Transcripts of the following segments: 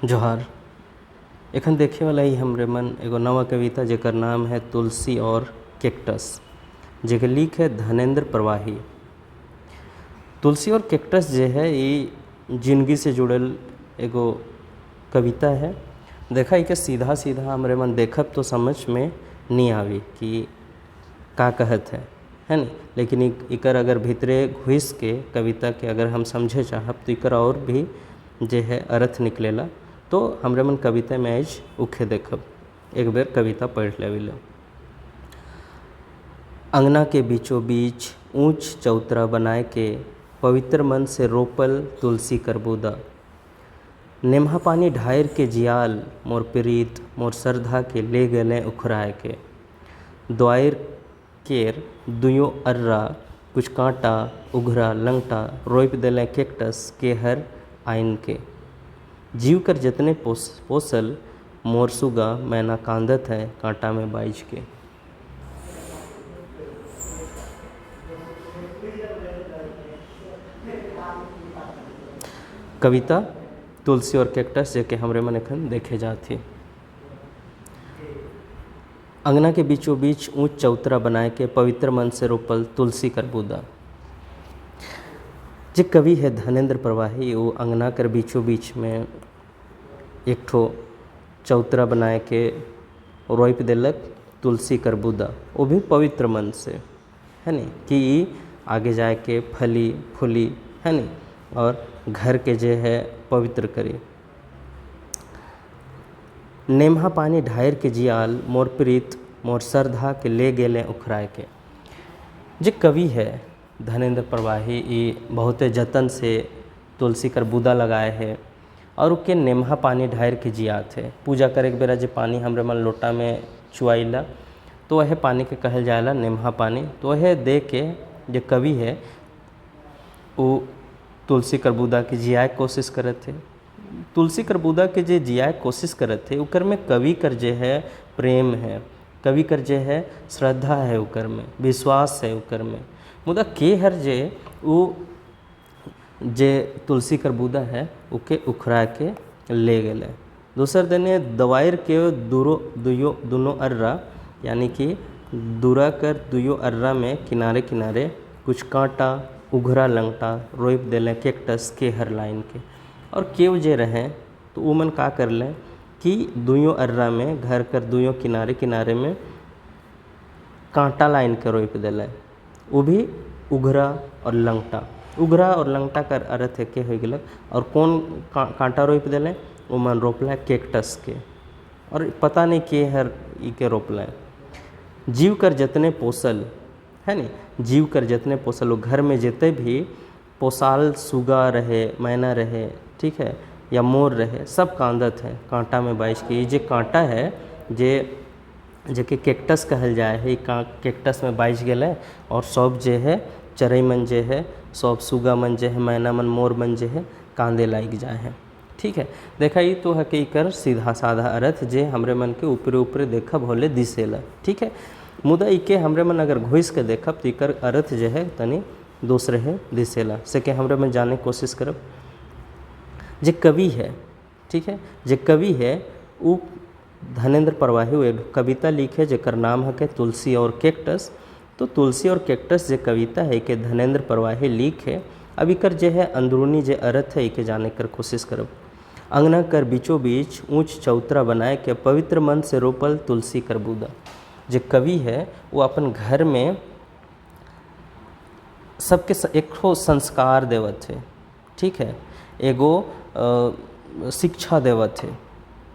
जोहार। एखन देखे वाला ही हमरे मन एगो नवा कविता जेकर नाम है तुलसी और कैक्टस, जेकर लिख है धनेंद्र प्रवाही। तुलसी और कैक्टस जे है ये जिंदगी से जुड़ल एगो कविता है। देखा इके सीधा सीधा हमरे मन देखब तो समझ में नहीं आवी कि का कहत है नहीं, लेकिन इकर अगर भीतरे घुस के कविता के अगर हम समझे चाहब तो इकर और भी जे है अर्थ निकलेला। तो हमरे मन कविता में आज उखे देखब, एक बेर कविता पढ़ लेविले। अंगना के बीचों बीच ऊंच चौतरा बनाए के पवित्र मन से रोपल तुलसी कर बूदा। नेम्हा पानी ढायर के जियाल मोर प्रीत मोर श्रद्धा के ले गले उखराए के। द्वायर केर दुयो अर्रा कुछ कांटा उघरा लंगटा रोप देले कैक्टस के हर आइन के। जीव कर जतने पोसल मोर सुगा मैना कांदत है कांटा में बाइज के। कविता तुलसी और कैक्टस जेके हमरे मन एखन देखे जाथे। अंगना के बीचों बीच ऊंच चौतरा बनाए के पवित्र मन से रोपल तुलसी कर बूदा। जे कवि है धनेंद्र प्रवाही, वो अंगना कर बीचों बीच में एक ठो चौतरा बनाए के रोप देलक तुलसी कर बूदा, वो भी पवित्र मन से, है नहीं, कि आगे जाए के फली फूली, है नहीं, और घर के जे है पवित्र करी। नेम्हा पानी ढायर के जियाल मोर प्रीत मोर श्रद्धा के ले गेले उखराए के। जे कवि है धनेंद्र प्रवाही, ये बहुत जतन से तुलसी कर बूदा लगाए है और उसके नेम्हा पानी ढायर के जियात है। पूजा करे के बेरा जे पानी हमरे मन लोटा में चुआइला तो वह पानी के कहल जाएला नेम्हा पानी। तो वह दे के जे कवि है वो तुलसी कर बूदा के जियाए कोशिश करत है। तुलसी कर बूदा के जे जियाए कोशिश करत है उकर में कवि कर जे है प्रेम है, कवि कर जे है श्रद्धा है, उकर में विश्वास है, उकर में मुदा के हर जे वो जे तुलसी कर बूदा है उके उखड़ा के ले गए। दूसर दिन दवायर के दुनो अर्रा, यानी कि दूरा कर दुयो अर्रा में किनारे किनारे कुछ कांटा उघरा लंगटा रोप देलें कैक्टस के हर लाइन के। और केव जे रहें तो वो मन का कर लें कि दुयो अर्रा में घर कर दुयो किनारे किनारे में कांटा लाइन के रोप देलें, वो भी उघरा और लंगटा। उघरा और लंगटा कर अर्थ है के हो गलक, और कौन कांटा रोप देलें वो मन रोपला कैक्टस के, और पता नहीं के हर ई के रोपला। जीव कर जतने पोसल, है नहीं, जीव कर जतने पोसल, वो घर में जितने भी पोसाल सुगा रहे, मैना रहे, ठीक है, या मोर रहे, सब कांदत है कांटा में बाइज के। ये जे कांटा है जेके कैक्टस कहल जाए है, कैक्टस में बाइज गए और सब जे है चरई मन जे है, सब सुगा मन जे है, मैना मन मोर मन जे है कांदे लाग जाए है। ठीक है, देखा ये तो है कि कर सीधा साधा अर्थ जे हमरे मन के ऊपरे ऊपरे देखब होले दिसेला। ठीक है, मुदा इके हमरे मन अगर घुस के देखब तो इकर अर्थ जे है तनी दूसरे है दिसेला, से के हमरे मन जाने कोशिश करब। जे कवि है, ठीक है, जे कवि है वो धनेंद्र प्रवाही वो एक कविता लिखे जेकर नाम है के तुलसी और कैक्टस। तो तुलसी और कैक्टस जे कविता है कि धनेंद्र प्रवाही लिखे, अब इकर जे है अंदरूनी जे अर्थ है इके जाने कर कोशिश करब। अंगना कर बीचों बीच ऊंच चौतरा बनाए के पवित्र मन से रोपल तुलसी कर बूदा। जे कवि है वो अपन घर में सबके एक ठो संस्कार देवत है, ठीक है, एगो शिक्षा देवत है।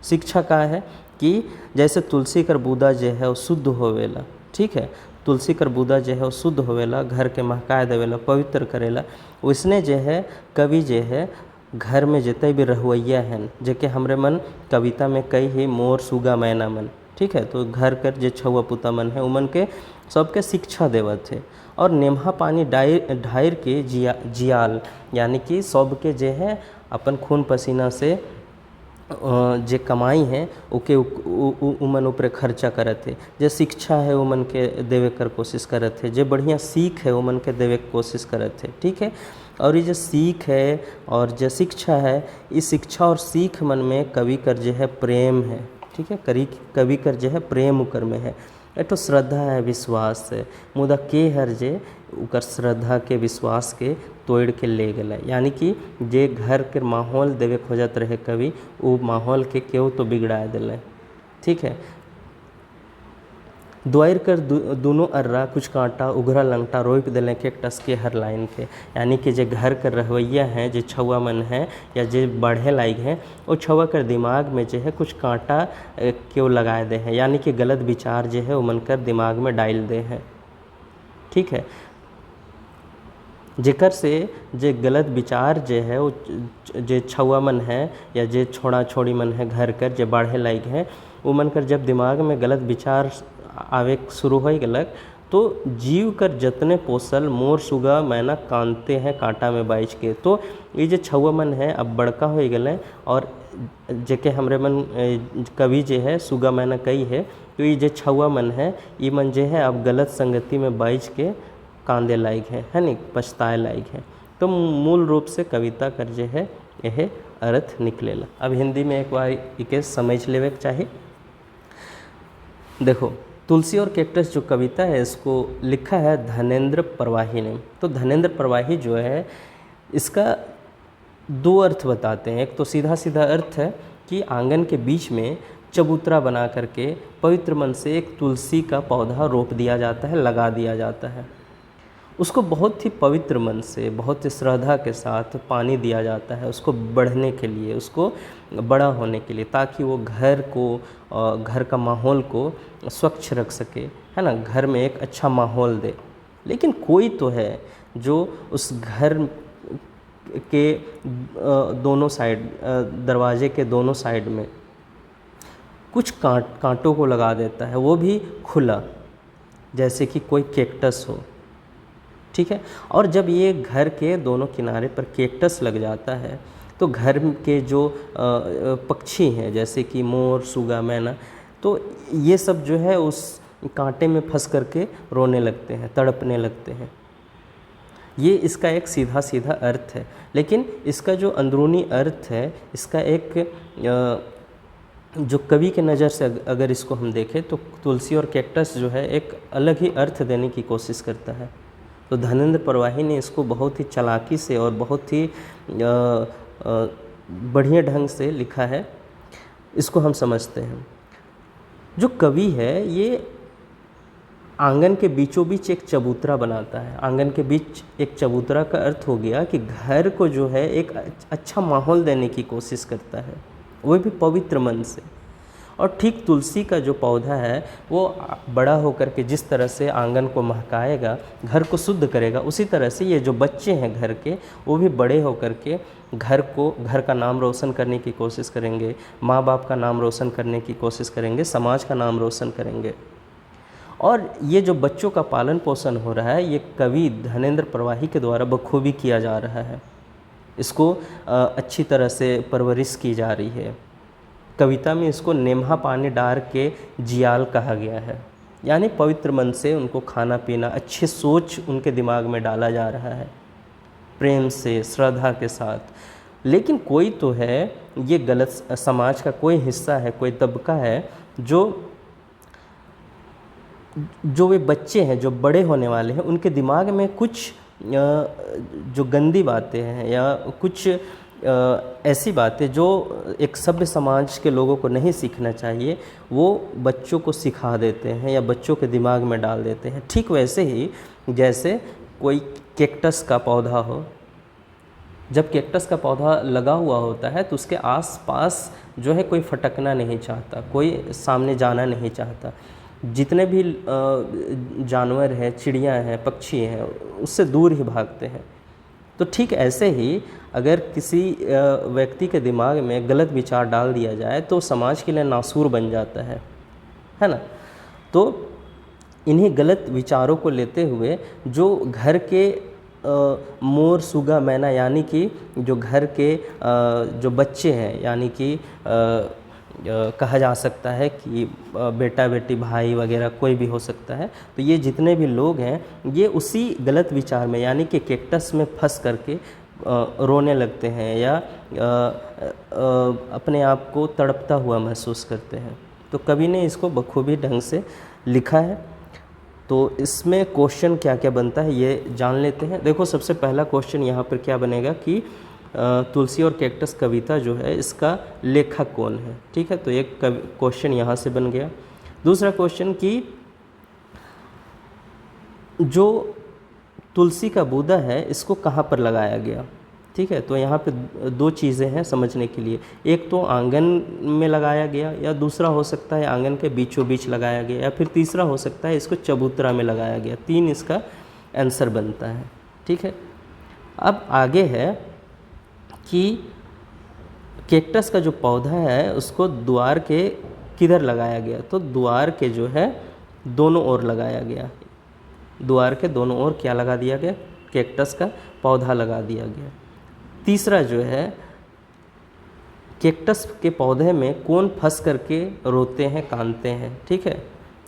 शिक्षा का है कि जैसे तुलसी कर बूदा जो है वो शुद्ध होवेला, ठीक है, तुलसी कर बूदा जो है वो शुद्ध होवेला, घर के महकाए देवेला, पवित्र करेला। उसने जो है कवि जो है घर में जितने भी रहुइया हैं जेके हमरे मन कविता में कई ही मोर सुगा मैना मन, ठीक है, तो घर कर जे छुआ पुता मन है उमन के सबके शिक्षा देवत है। और नेम्हा पानी ढायर के जियाल, यानी कि सबके जे है अपन खून पसीना से जे कमाई है ओके उमन ऊपर खर्चा करत है। जे शिक्षा है उमन के देवे कर कोशिश करत है, जे बढ़िया सीख है उमन के देवे के कोशिश करत है। ठीक है, और ये जो सीख है और जो शिक्षा है, इस शिक्षा और सीख मन में कवि कर जो है प्रेम है, ठीक है। कवि कर जो है प्रेम उकर में है, एक तो श्रद्धा है, विश्वास है, मुदा के हर जे उकर श्रद्धा के विश्वास के तोड़ के ले गए। यानी कि जे घर के माहौल देवे खोजत रहे कवि, वो माहौल के केव तो बिगड़ा दिले, ठीक है। द्वार कर दोनों अर्रा कुछ कांटा उघरा लंगटा रोप दिले के टस के हर लाइन के। यानी कि जे घर कर रहवैया हैं, जे छुआ मन है या जे बढ़े लायक हैं, वो छुआ कर दिमाग में जो है कुछ कांटा क्यों लगाए दे हैं, यानी कि गलत विचार जो है वो मन कर दिमाग में डाल दे हैं, ठीक है। जेकर से जे गलत विचार जे है वो जे छुआ मन है या जे छोड़ा छोड़ी मन है घर कर जे बढ़े लायक हैं, वो मन कर जब दिमाग में गलत विचार आवे शुरू हो गलक, तो जीव कर जतने पोसल मोर सुगा मैना कानते हैं कांटा में बाइच के। तो ये जो छुआ मन है अब बड़का हो गए, और जेके हमरे मन कवि जे है सुगा मैना कही है, तो ये जो छुआ मन है ये मन जे है अब गलत संगति में बाइच के कांदे लायक है नहीं, पछताए लायक है। तो मूल रूप से कविता कर जे है यह अर्थ निकलेला। अब हिंदी में एक बार इके समझ लेवे के चाहिए। देखो, तुलसी और कैक्टस जो कविता है इसको लिखा है धनेंद्र परवाही ने। तो धनेंद्र परवाही जो है इसका दो अर्थ बताते हैं। एक तो सीधा सीधा अर्थ है कि आंगन के बीच में चबूतरा बना करके पवित्र मन से एक तुलसी का पौधा रोप दिया जाता है, लगा दिया जाता है। उसको बहुत ही पवित्र मन से, बहुत ही श्रद्धा के साथ पानी दिया जाता है उसको बढ़ने के लिए, उसको बड़ा होने के लिए, ताकि वो घर को, घर का माहौल को स्वच्छ रख सके, है ना, घर में एक अच्छा माहौल दे। लेकिन कोई तो है जो उस घर के दोनों साइड, दरवाजे के दोनों साइड में कुछ कांटों को लगा देता है, वो भी खुला, जैसे कि कोई कैक्टस हो, ठीक है। और जब ये घर के दोनों किनारे पर कैक्टस लग जाता है तो घर के जो पक्षी हैं जैसे कि मोर, सुगा, मैना, तो ये सब जो है उस कांटे में फंस करके रोने लगते हैं, तड़पने लगते हैं। ये इसका एक सीधा सीधा अर्थ है। लेकिन इसका जो अंदरूनी अर्थ है, इसका एक जो कवि के नज़र से अगर इसको हम देखें तो तुलसी और कैक्टस जो है एक अलग ही अर्थ देने की कोशिश करता है। तो धनेंद्र परवाही ने इसको बहुत ही चालाकी से और बहुत ही बढ़िया ढंग से लिखा है। इसको हम समझते हैं। जो कवि है ये आंगन के बीचों बीच एक चबूतरा बनाता है। आंगन के बीच एक चबूतरा का अर्थ हो गया कि घर को जो है एक अच्छा माहौल देने की कोशिश करता है, वो भी पवित्र मन से। और ठीक तुलसी का जो पौधा है वो बड़ा होकर के जिस तरह से आंगन को महकाएगा, घर को शुद्ध करेगा, उसी तरह से ये जो बच्चे हैं घर के, वो भी बड़े होकर के घर का नाम रोशन करने की कोशिश करेंगे, माँ बाप का नाम रोशन करने की कोशिश करेंगे, समाज का नाम रोशन करेंगे। और ये जो बच्चों का पालन पोषण हो रहा है, ये कवि धनेंद्र परवाही के द्वारा बखूबी किया जा रहा है। इसको अच्छी तरह से परवरिश की जा रही है। कविता में इसको नेमहा पानी डार के जियाल कहा गया है, यानी पवित्र मन से उनको खाना पीना, अच्छी सोच उनके दिमाग में डाला जा रहा है, प्रेम से, श्रद्धा के साथ। लेकिन कोई तो है, ये गलत समाज का कोई हिस्सा है, कोई तबका है जो वे बच्चे हैं, जो बड़े होने वाले हैं, उनके दिमाग में कुछ जो गंदी बातें हैं या कुछ ऐसी बातें जो एक सभ्य समाज के लोगों को नहीं सीखना चाहिए, वो बच्चों को सिखा देते हैं या बच्चों के दिमाग में डाल देते हैं। ठीक वैसे ही जैसे कोई कैक्टस का पौधा हो, जब कैक्टस का पौधा लगा हुआ होता है तो उसके आसपास जो है कोई फटकना नहीं चाहता, कोई सामने जाना नहीं चाहता। जितने भी जानवर हैं, चिड़ियाँ हैं, पक्षी हैं, उससे दूर ही भागते हैं। तो ठीक ऐसे ही अगर किसी व्यक्ति के दिमाग में गलत विचार डाल दिया जाए तो समाज के लिए नासूर बन जाता है ना। तो इन्हीं गलत विचारों को लेते हुए जो घर के मोर, सुगा, मैना, यानी कि जो घर के जो बच्चे हैं, यानी कि कहा जा सकता है कि बेटा बेटी भाई वगैरह कोई भी हो सकता है। तो ये जितने भी लोग हैं ये उसी गलत विचार में यानी कि कैक्टस में फंस करके रोने लगते हैं या अपने आप को तड़पता हुआ महसूस करते हैं। तो कवि ने इसको बखूबी ढंग से लिखा है। तो इसमें क्वेश्चन क्या क्या बनता है ये जान लेते हैं। देखो सबसे पहला क्वेश्चन यहाँ पर क्या बनेगा कि तुलसी और कैक्टस कविता जो है इसका लेखक कौन है। ठीक है, तो एक क्वेश्चन यहाँ से बन गया। दूसरा क्वेश्चन कि जो तुलसी का बूदा है इसको कहाँ पर लगाया गया। ठीक है, तो यहाँ पे दो चीज़ें हैं समझने के लिए, एक तो आंगन में लगाया गया या दूसरा हो सकता है आंगन के बीचों बीच लगाया गया या फिर तीसरा हो सकता है इसको चबूतरा में लगाया गया। तीन इसका आंसर बनता है। ठीक है, अब आगे है कि कैक्टस का जो पौधा है उसको द्वार के किधर लगाया गया, तो द्वार के जो है दोनों ओर लगाया गया। द्वार के दोनों ओर क्या लगा दिया गया, कैक्टस का पौधा लगा दिया गया। तीसरा जो है कैक्टस के पौधे में कौन फंस करके रोते हैं कांदते हैं। ठीक है,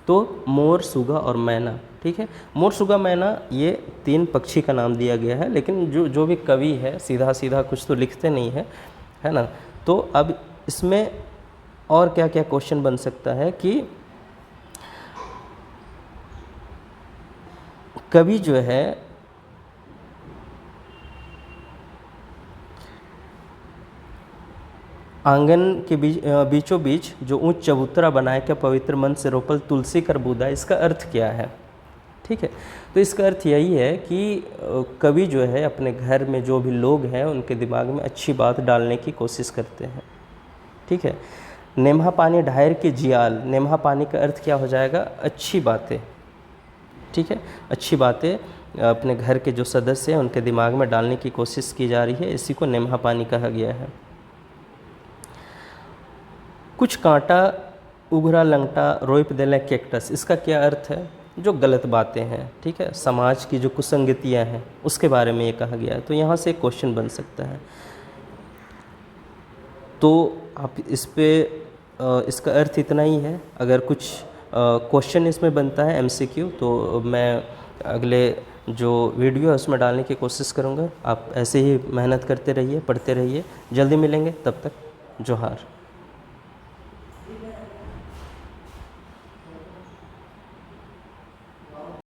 तो मोर सुगा और मैना। ठीक है, मोर सुगा मैना ये तीन पक्षी का नाम दिया गया है, लेकिन जो भी कवि है सीधा सीधा कुछ तो लिखते नहीं है ना। तो अब इसमें और क्या क्या क्वेश्चन बन सकता है कि कवि जो है आंगन के बीचों बीच जो ऊंच चबूतरा बनाए के पवित्र मन से रोपल तुलसी कर बूदा, इसका अर्थ क्या है। ठीक है, तो इसका अर्थ यही है कि कवि जो है अपने घर में जो भी लोग हैं उनके दिमाग में अच्छी बात डालने की कोशिश करते हैं। ठीक है, नेमहा पानी ढायर के जियाल, नेमहा पानी का अर्थ क्या हो जाएगा, अच्छी बातें। ठीक है, अच्छी बातें अपने घर के जो सदस्य हैं उनके दिमाग में डालने की कोशिश की जा रही है, इसी को नेमहा पानी कहा गया है। कुछ कांटा उघरा लंगटा रोप देले कैक्टस, इसका क्या अर्थ है, जो गलत बातें हैं। ठीक है, समाज की जो कुसंगतियां हैं उसके बारे में ये कहा गया है। तो यहाँ से एक क्वेश्चन बन सकता है। तो आप इस पे इसका अर्थ इतना ही है। अगर कुछ क्वेश्चन इसमें बनता है MCQ तो मैं अगले जो वीडियो है उसमें डालने की कोशिश करूँगा। आप ऐसे ही मेहनत करते रहिए, पढ़ते रहिए। जल्दी मिलेंगे, तब तक जोहार।